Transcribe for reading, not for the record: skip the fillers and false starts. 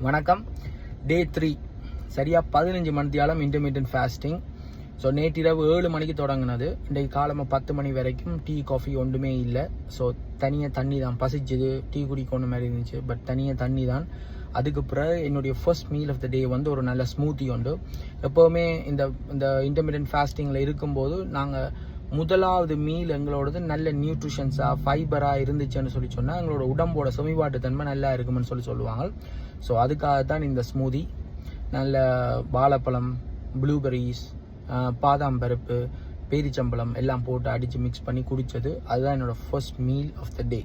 வணக்கம். டே 3 சரியாக 15 மணித்தியாலம் இன்டர்மீடியன்ட் ஃபாஸ்டிங். ஸோ நேற்றிரவு 7 மணிக்கு தொடங்கினது. இன்றைக்கு காலமாக 10 மணி வரைக்கும் டீ காஃபி ஒன்றுமே இல்லை. ஸோ தனியாக தண்ணி தான். பசிச்சுது, டீ குடிக்கணும் மாதிரி இருந்துச்சு, பட் தனியாக தண்ணி தான். அதுக்கு பிறகு என்னுடைய ஃபர்ஸ்ட் மீல் ஆஃப் த டே வந்து ஒரு நல்ல ஸ்மூத்தி உண்டு. எப்போவுமே இந்த இன்டர்மீடியன்ட் ஃபாஸ்டிங்கில் இருக்கும்போது நாங்கள் முதலாவது மீல் எங்களோடது நல்ல நியூட்ரிஷன்ஸாக ஃபைபராக இருந்துச்சுன்னு சொன்னால் எங்களோட உடம்போட செமிபாட்டு தன்மை நல்லா இருக்குமென்னு சொல்லுவாங்க. ஸோ அதுக்காக தான் இந்த ஸ்மூதி. நல்ல வாழைப்பழம், ப்ளூபெரிஸ், பாதாம் பருப்பு, பேரிச்சம்பழம் எல்லாம் போட்டு அடித்து மிக்ஸ் பண்ணி குடித்தது. அதுதான் என்னோடய first meal of the day.